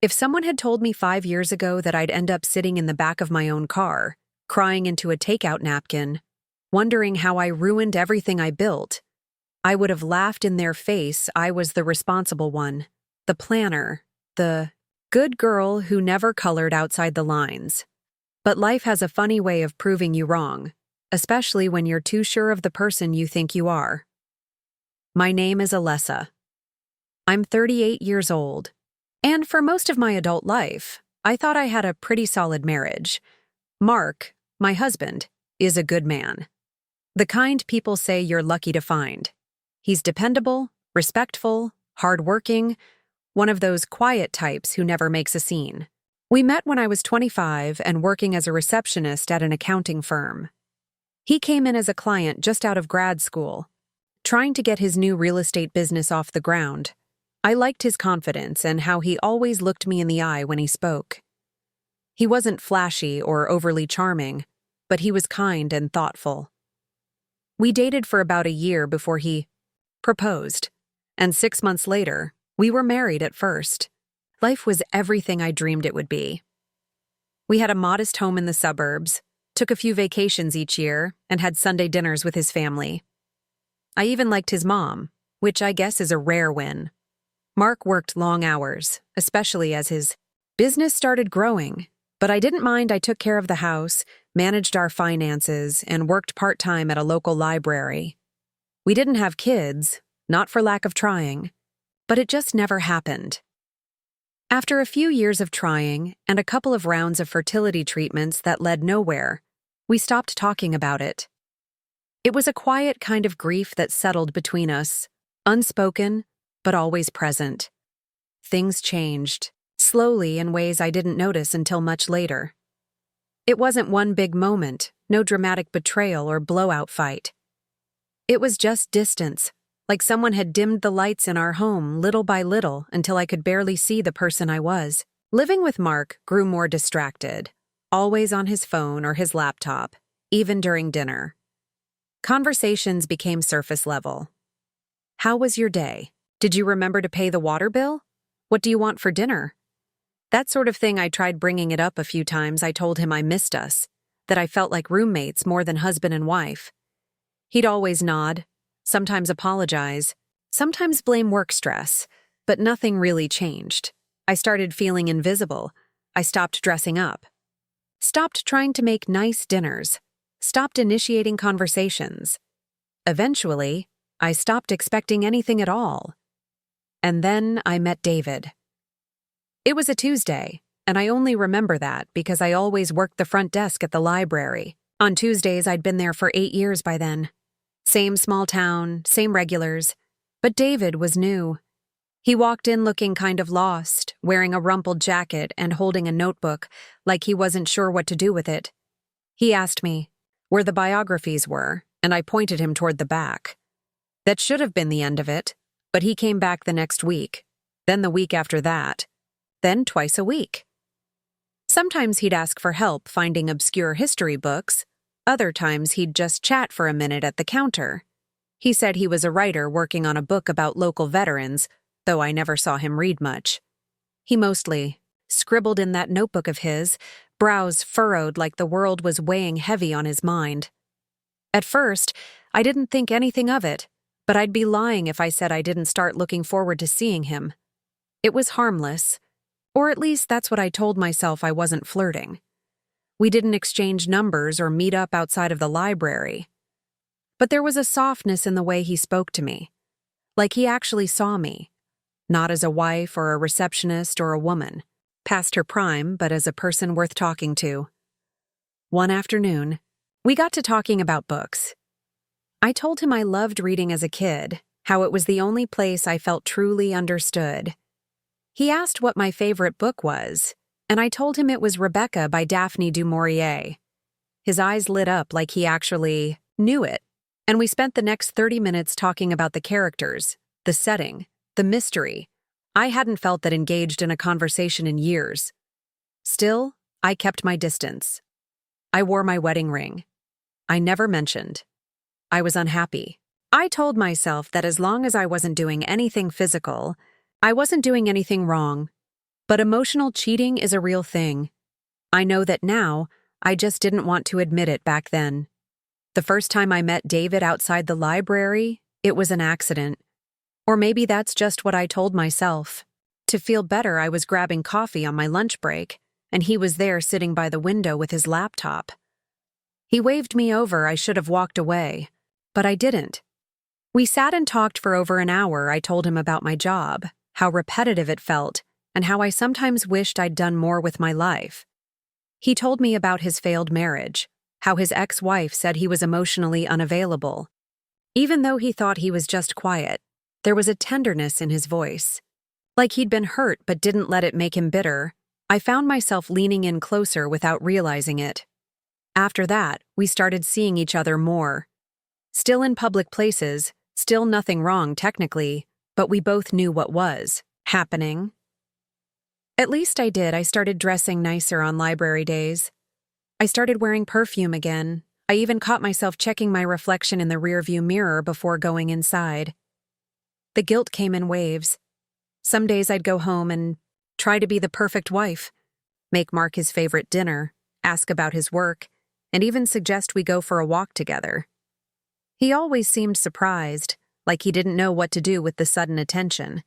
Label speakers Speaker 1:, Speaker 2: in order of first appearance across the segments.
Speaker 1: If someone had told me 5 years ago that I'd end up sitting in the back of my own car, crying into a takeout napkin, wondering how I ruined everything I built, I would have laughed in their face. I was the responsible one, the planner, the good girl who never colored outside the lines. But life has a funny way of proving you wrong, especially when you're too sure of the person you think you are. My name is Alessa. I'm 38 years old, and for most of my adult life, I thought I had a pretty solid marriage. Mark, my husband, is a good man. The kind people say you're lucky to find. He's dependable, respectful, hardworking, one of those quiet types who never makes a scene. We met when I was 25 and working as a receptionist at an accounting firm. He came in as a client just out of grad school, trying to get his new real estate business off the ground. I liked his confidence and how he always looked me in the eye when he spoke. He wasn't flashy or overly charming, but he was kind and thoughtful. We dated for about a year before he proposed, and 6 months later, we were married at first. Life was everything I dreamed it would be. We had a modest home in the suburbs, took a few vacations each year, and had Sunday dinners with his family. I even liked his mom, which I guess is a rare win. Mark worked long hours, especially as his business started growing, but I didn't mind. I took care of the house, managed our finances, and worked part-time at a local library. We didn't have kids, not for lack of trying, but it just never happened. After a few years of trying and a couple of rounds of fertility treatments that led nowhere, we stopped talking about it. It was a quiet kind of grief that settled between us, unspoken, but always present. Things changed, slowly in ways I didn't notice until much later. It wasn't one big moment, no dramatic betrayal or blowout fight. It was just distance, like someone had dimmed the lights in our home little by little until I could barely see the person I was. Living with Mark grew more distracted, always on his phone or his laptop, even during dinner. Conversations became surface level. How was your day? Did you remember to pay the water bill? What do you want for dinner? That sort of thing. I tried bringing it up a few times. I told him I missed us, that I felt like roommates more than husband and wife. He'd always nod, sometimes apologize, sometimes blame work stress, but nothing really changed. I started feeling invisible. I stopped dressing up, stopped trying to make nice dinners, stopped initiating conversations. Eventually, I stopped expecting anything at all. And then I met David. It was a Tuesday, and I only remember that because I always worked the front desk at the library. On Tuesdays, I'd been there for 8 years by then. Same small town, same regulars, but David was new. He walked in looking kind of lost, wearing a rumpled jacket and holding a notebook, like he wasn't sure what to do with it. He asked me where the biographies were, and I pointed him toward the back. That should have been the end of it, but he came back the next week, then the week after that, then twice a week. Sometimes he'd ask for help finding obscure history books. Other times he'd just chat for a minute at the counter. He said he was a writer working on a book about local veterans, though I never saw him read much. He mostly scribbled in that notebook of his, brows furrowed like the world was weighing heavy on his mind. At first, I didn't think anything of it, but I'd be lying if I said I didn't start looking forward to seeing him. It was harmless, or at least that's what I told myself. I wasn't flirting. We didn't exchange numbers or meet up outside of the library. But there was a softness in the way he spoke to me, like he actually saw me, not as a wife or a receptionist or a woman, past her prime, but as a person worth talking to. One afternoon, we got to talking about books. I told him I loved reading as a kid, how it was the only place I felt truly understood. He asked what my favorite book was, and I told him it was Rebecca by Daphne du Maurier. His eyes lit up like he actually knew it, and we spent the next 30 minutes talking about the characters, the setting, the mystery. I hadn't felt that engaged in a conversation in years. Still, I kept my distance. I wore my wedding ring. I never mentioned. I was unhappy. I told myself that as long as I wasn't doing anything physical, I wasn't doing anything wrong. But emotional cheating is a real thing. I know that now, I just didn't want to admit it back then. The first time I met David outside the library, it was an accident. Or maybe that's just what I told myself. To feel better, I was grabbing coffee on my lunch break, and he was there sitting by the window with his laptop. He waved me over. I should have walked away, but I didn't. We sat and talked for over an hour. I told him about my job, how repetitive it felt, and how I sometimes wished I'd done more with my life. He told me about his failed marriage, how his ex-wife said he was emotionally unavailable. Even though he thought he was just quiet, there was a tenderness in his voice. Like he'd been hurt but didn't let it make him bitter. I found myself leaning in closer without realizing it. After that, we started seeing each other more. Still in public places, still nothing wrong technically, but we both knew what was happening. At least I did. I started dressing nicer on library days. I started wearing perfume again. I even caught myself checking my reflection in the rearview mirror before going inside. The guilt came in waves. Some days I'd go home and try to be the perfect wife, make Mark his favorite dinner, ask about his work, and even suggest we go for a walk together. He always seemed surprised, like he didn't know what to do with the sudden attention.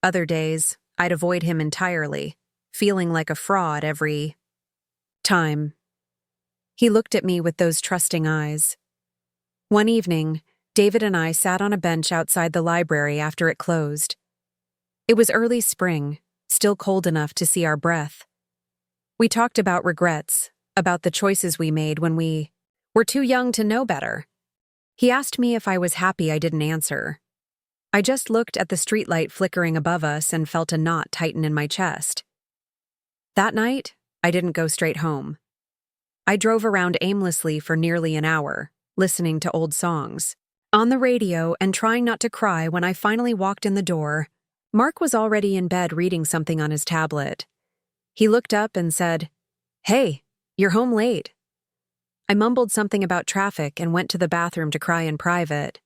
Speaker 1: Other days, I'd avoid him entirely, feeling like a fraud every time. He looked at me with those trusting eyes. One evening, David and I sat on a bench outside the library after it closed. It was early spring, still cold enough to see our breath. We talked about regrets, about the choices we made when we were too young to know better. He asked me if I was happy. I didn't answer. I just looked at the streetlight flickering above us and felt a knot tighten in my chest. That night, I didn't go straight home. I drove around aimlessly for nearly an hour, listening to old songs on the radio and trying not to cry. When I finally walked in the door, Mark was already in bed reading something on his tablet. He looked up and said, "Hey, you're home late." I mumbled something about traffic and went to the bathroom to cry in private.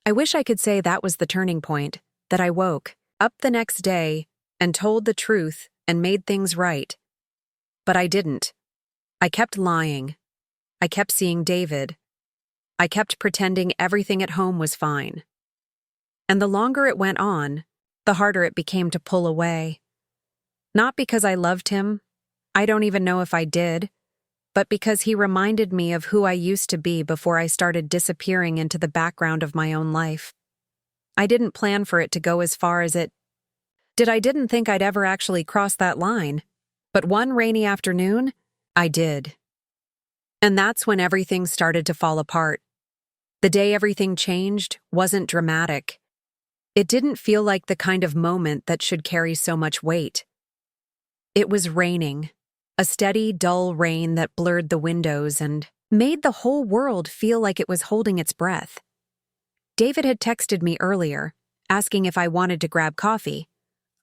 Speaker 1: I wish I could say that was the turning point, that I woke up the next day and told the truth and made things right. But I didn't. I kept lying. I kept seeing David. I kept pretending everything at home was fine. And the longer it went on, the harder it became to pull away. Not because I loved him, I don't even know if I did, but because he reminded me of who I used to be before I started disappearing into the background of my own life. I didn't plan for it to go as far as it did. I didn't think I'd ever actually cross that line, but one rainy afternoon, I did. And that's when everything started to fall apart. The day everything changed wasn't dramatic. It didn't feel like the kind of moment that should carry so much weight. It was raining, a steady, dull rain that blurred the windows and made the whole world feel like it was holding its breath. David had texted me earlier, asking if I wanted to grab coffee.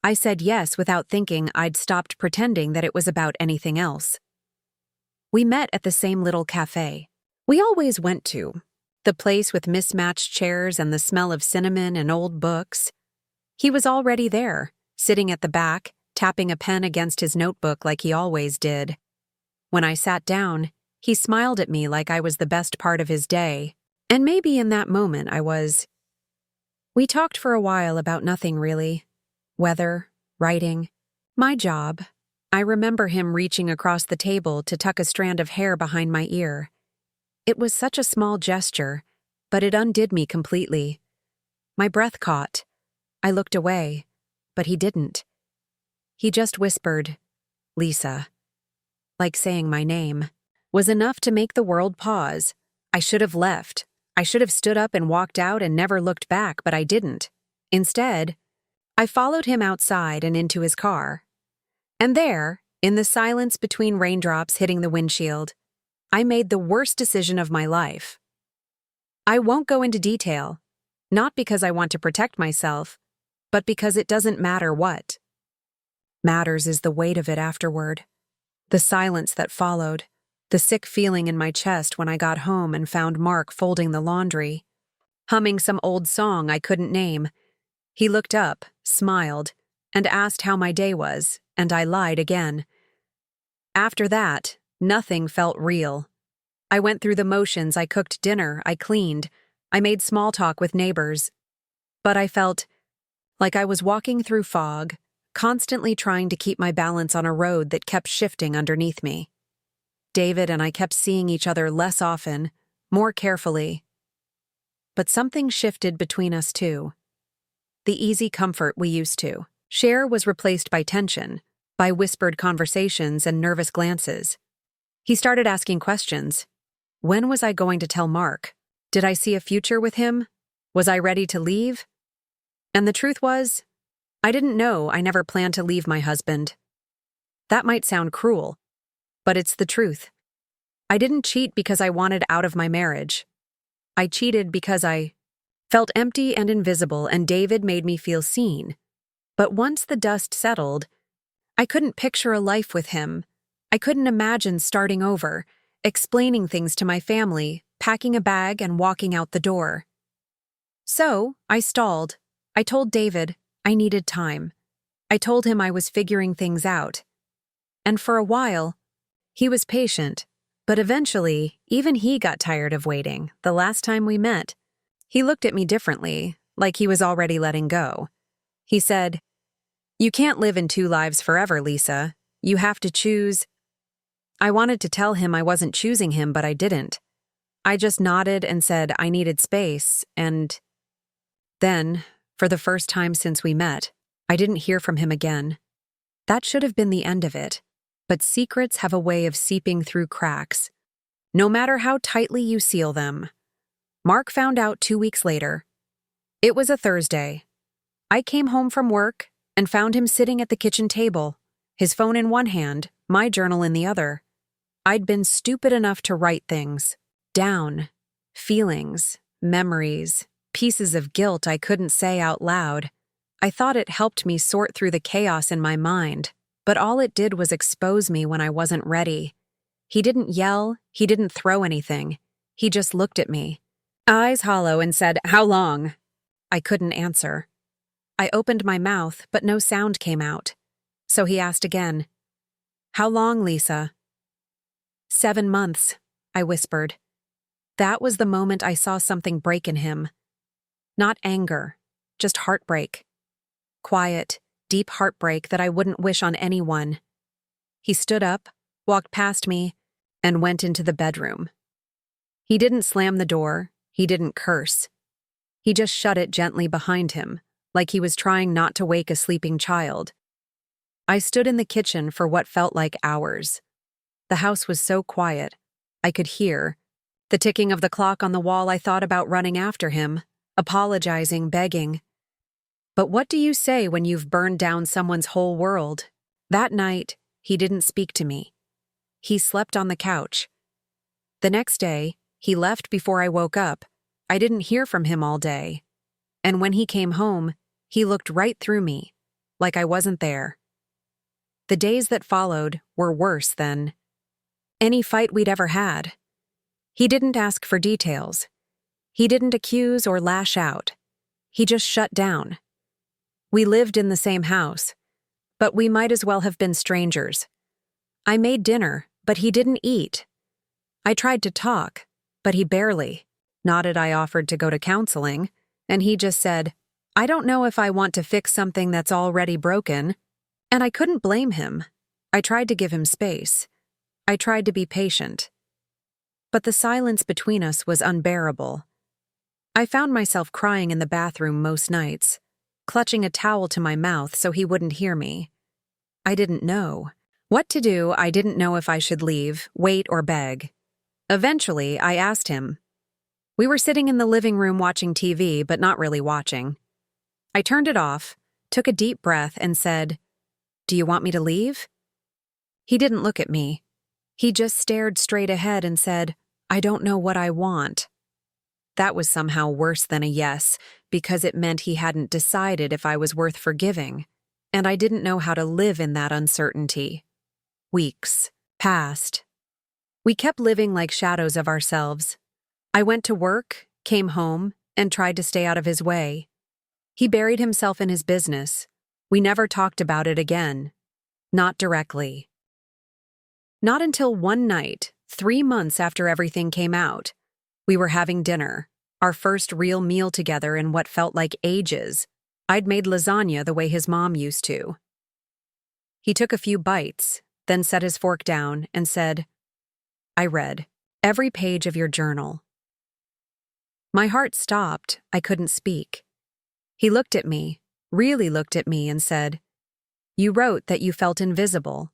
Speaker 1: I said yes without thinking. I'd stopped pretending that it was about anything else. We met at the same little cafe we always went to, the place with mismatched chairs and the smell of cinnamon and old books. He was already there, sitting at the back, tapping a pen against his notebook like he always did. When I sat down, he smiled at me like I was the best part of his day, and maybe in that moment I was. We talked for a while about nothing really. Weather, writing, my job. I remember him reaching across the table to tuck a strand of hair behind my ear. It was such a small gesture, but it undid me completely. My breath caught. I looked away, but he didn't. He just whispered, "Lisa." Like saying my name was enough to make the world pause. I should have left. I should have stood up and walked out and never looked back, but I didn't. Instead, I followed him outside and into his car. And there, in the silence between raindrops hitting the windshield, I made the worst decision of my life. I won't go into detail, not because I want to protect myself, but because it doesn't matter what matters is the weight of it afterward. The silence that followed, the sick feeling in my chest when I got home and found Mark folding the laundry, humming some old song I couldn't name. He looked up, smiled, and asked how my day was, and I lied again. After that, nothing felt real. I went through the motions. I cooked dinner, I cleaned, I made small talk with neighbors. But I felt like I was walking through fog, constantly trying to keep my balance on a road that kept shifting underneath me. David and I kept seeing each other less often, more carefully. But something shifted between us too. The easy comfort we used to share was replaced by tension, by whispered conversations and nervous glances. He started asking questions. When was I going to tell Mark? Did I see a future with him? Was I ready to leave? And the truth was, I didn't know. I never planned to leave my husband. That might sound cruel, but it's the truth. I didn't cheat because I wanted out of my marriage. I cheated because I felt empty and invisible, and David made me feel seen. But once the dust settled, I couldn't picture a life with him. I couldn't imagine starting over, explaining things to my family, packing a bag and walking out the door. So, I stalled. I told David I needed time. I told him I was figuring things out. And for a while, he was patient, but eventually, even he got tired of waiting. The last time we met, he looked at me differently, like he was already letting go. He said, "You can't live in two lives forever, Lisa. You have to choose." I wanted to tell him I wasn't choosing him, but I didn't. I just nodded and said I needed space, and then, for the first time since we met, I didn't hear from him again. That should have been the end of it, but secrets have a way of seeping through cracks, no matter how tightly you seal them. Mark found out 2 weeks later. It was a Thursday. I came home from work and found him sitting at the kitchen table, his phone in one hand, my journal in the other. I'd been stupid enough to write things down, feelings, memories, pieces of guilt I couldn't say out loud. I thought it helped me sort through the chaos in my mind, but all it did was expose me when I wasn't ready. He didn't yell, he didn't throw anything. He just looked at me, eyes hollow, and said, "How long?" I couldn't answer. I opened my mouth, but no sound came out. So he asked again, "How long, Lisa?" 7 months, I whispered. That was the moment I saw something break in him. Not anger, just heartbreak. Quiet, deep heartbreak that I wouldn't wish on anyone. He stood up, walked past me, and went into the bedroom. He didn't slam the door, he didn't curse. He just shut it gently behind him, like he was trying not to wake a sleeping child. I stood in the kitchen for what felt like hours. The house was so quiet, I could hear the ticking of the clock on the wall. I thought about running after him, apologizing, begging. But what do you say when you've burned down someone's whole world? That night, he didn't speak to me. He slept on the couch. The next day, he left before I woke up. I didn't hear from him all day. And when he came home, he looked right through me, like I wasn't there. The days that followed were worse than any fight we'd ever had. He didn't ask for details. He didn't accuse or lash out. He just shut down. We lived in the same house, but we might as well have been strangers. I made dinner, but he didn't eat. I tried to talk, but he barely. Nodded. I offered to go to counseling, and he just said, "I don't know if I want to fix something that's already broken." And I couldn't blame him. I tried to give him space. I tried to be patient. But the silence between us was unbearable. I found myself crying in the bathroom most nights, clutching a towel to my mouth so he wouldn't hear me. I didn't know what to do. I didn't know if I should leave, wait, or beg. Eventually, I asked him. We were sitting in the living room watching TV, but not really watching. I turned it off, took a deep breath, and said, "Do you want me to leave?" He didn't look at me. He just stared straight ahead and said, "I don't know what I want." That was somehow worse than a yes, because it meant he hadn't decided if I was worth forgiving, and I didn't know how to live in that uncertainty. Weeks passed. We kept living like shadows of ourselves. I went to work, came home, and tried to stay out of his way. He buried himself in his business, We never talked about it again. Not directly. Not until one night, 3 months after everything came out. We were having dinner, our first real meal together in what felt like ages. I'd made lasagna the way his mom used to. He took a few bites, then set his fork down and said, "I read every page of your journal." My heart stopped. I couldn't speak. He looked at me, really looked at me, and said, "You wrote that you felt invisible.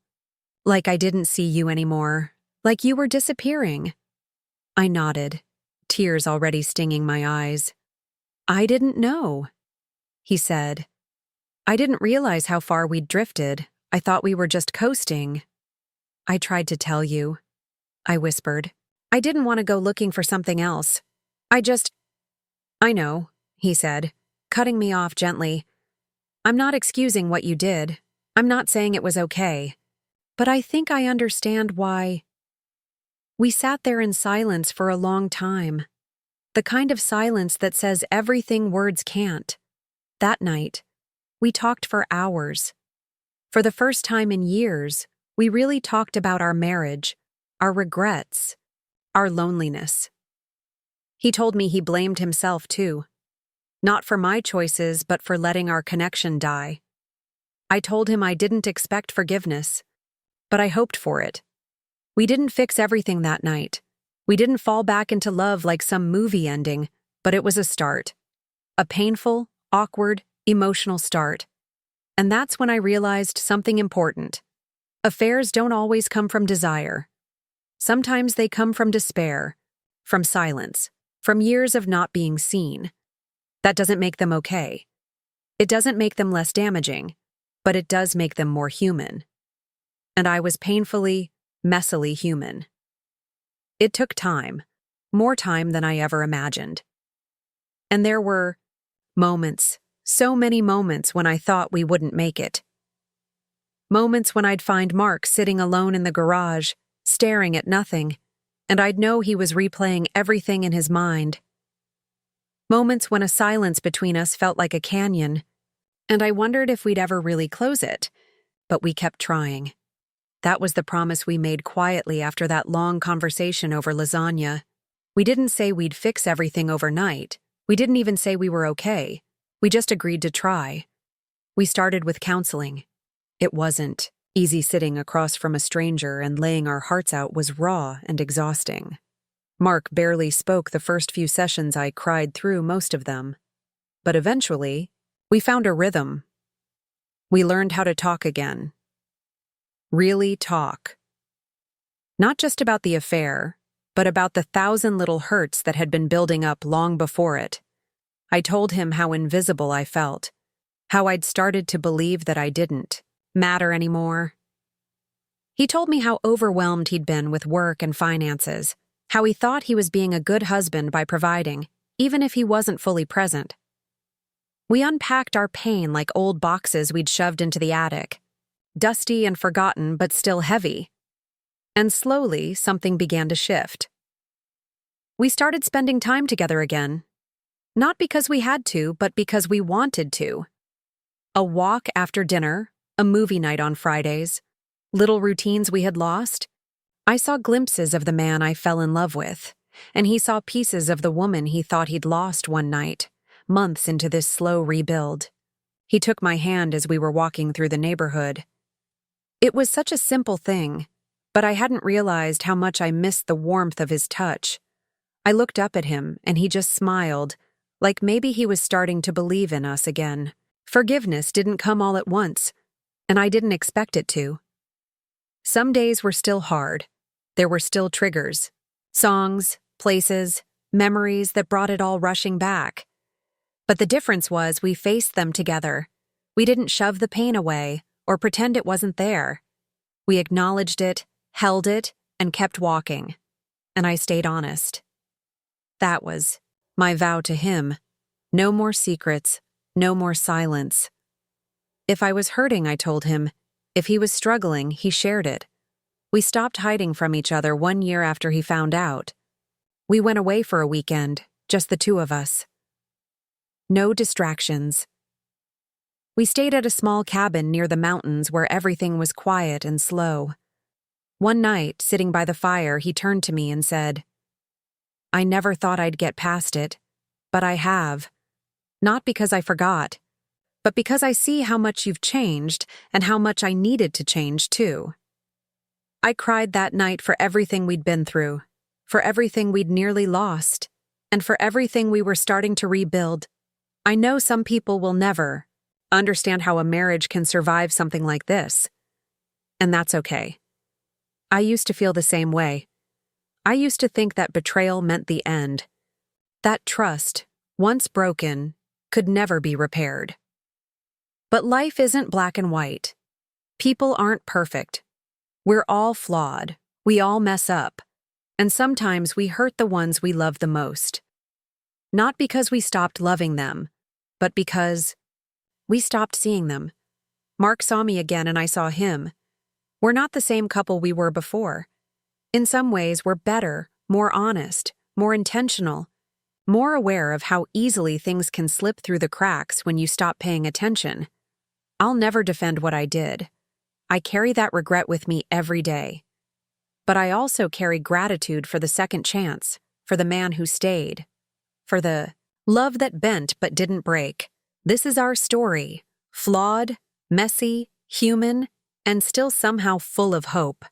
Speaker 1: Like I didn't see you anymore. Like you were disappearing." I nodded, tears already stinging my eyes. "I didn't know," he said. "I didn't realize how far we'd drifted. I thought we were just coasting." "I tried to tell you," I whispered. "I didn't want to go looking for something else. I know," he said, cutting me off gently. "I'm not excusing what you did. I'm not saying it was okay. But I think I understand why." We sat there in silence for a long time. The kind of silence that says everything words can't. That night, we talked for hours. For the first time in years, we really talked about our marriage, our regrets, our loneliness. He told me he blamed himself too. Not for my choices, but for letting our connection die. I told him I didn't expect forgiveness, but I hoped for it. We didn't fix everything that night. We didn't fall back into love like some movie ending, but it was a start. A painful, awkward, emotional start. And that's when I realized something important. Affairs don't always come from desire. Sometimes they come from despair, from silence, from years of not being seen. That doesn't make them okay. It doesn't make them less damaging, but it does make them more human. And I was painfully, messily human. It took time, more time than I ever imagined. And there were moments, so many moments when I thought we wouldn't make it. Moments when I'd find Mark sitting alone in the garage, staring at nothing, and I'd know he was replaying everything in his mind. Moments when a silence between us felt like a canyon, and I wondered if we'd ever really close it, but we kept trying. That was the promise we made quietly after that long conversation over lasagna. We didn't say we'd fix everything overnight. We didn't even say we were okay. We just agreed to try. We started with counseling. It wasn't easy. Sitting across from a stranger and laying our hearts out was raw and exhausting. Mark barely spoke the first few sessions. I cried through most of them. But eventually, we found a rhythm. We learned how to talk again. Really talk. Not just about the affair, but about the 1,000 little hurts that had been building up long before it. I told him how invisible I felt, how I'd started to believe that I didn't matter anymore. He told me how overwhelmed he'd been with work and finances, how he thought he was being a good husband by providing, even if he wasn't fully present. We unpacked our pain like old boxes we'd shoved into the attic, dusty and forgotten but still heavy. And slowly, something began to shift. We started spending time together again. Not because we had to, but because we wanted to. A walk after dinner, a movie night on Fridays, little routines we had lost. I saw glimpses of the man I fell in love with, and he saw pieces of the woman he thought he'd lost one night, months into this slow rebuild. He took my hand as we were walking through the neighborhood. It was such a simple thing, but I hadn't realized how much I missed the warmth of his touch. I looked up at him, and he just smiled, like maybe he was starting to believe in us again. Forgiveness didn't come all at once, and I didn't expect it to. Some days were still hard. There were still triggers, songs, places, memories that brought it all rushing back. But the difference was we faced them together. We didn't shove the pain away or pretend it wasn't there. We acknowledged it, held it, and kept walking. And I stayed honest. That was my vow to him. No more secrets, no more silence. If I was hurting, I told him. If he was struggling, he shared it. We stopped hiding from each other 1 year after he found out. We went away for a weekend, just the two of us. No distractions. We stayed at a small cabin near the mountains where everything was quiet and slow. One night, sitting by the fire, he turned to me and said, "I never thought I'd get past it, but I have. Not because I forgot, but because I see how much you've changed and how much I needed to change too." I cried that night for everything we'd been through, for everything we'd nearly lost, and for everything we were starting to rebuild. I know some people will never understand how a marriage can survive something like this, and that's okay. I used to feel the same way. I used to think that betrayal meant the end. That trust, once broken, could never be repaired. But life isn't black and white. People aren't perfect. We're all flawed. We all mess up. And sometimes we hurt the ones we love the most. Not because we stopped loving them, but because we stopped seeing them. Mark saw me again and I saw him. We're not the same couple we were before. In some ways, we're better, more honest, more intentional, more aware of how easily things can slip through the cracks when you stop paying attention. I'll never defend what I did. I carry that regret with me every day. But I also carry gratitude for the second chance, for the man who stayed, for the love that bent but didn't break. This is our story, flawed, messy, human, and still somehow full of hope.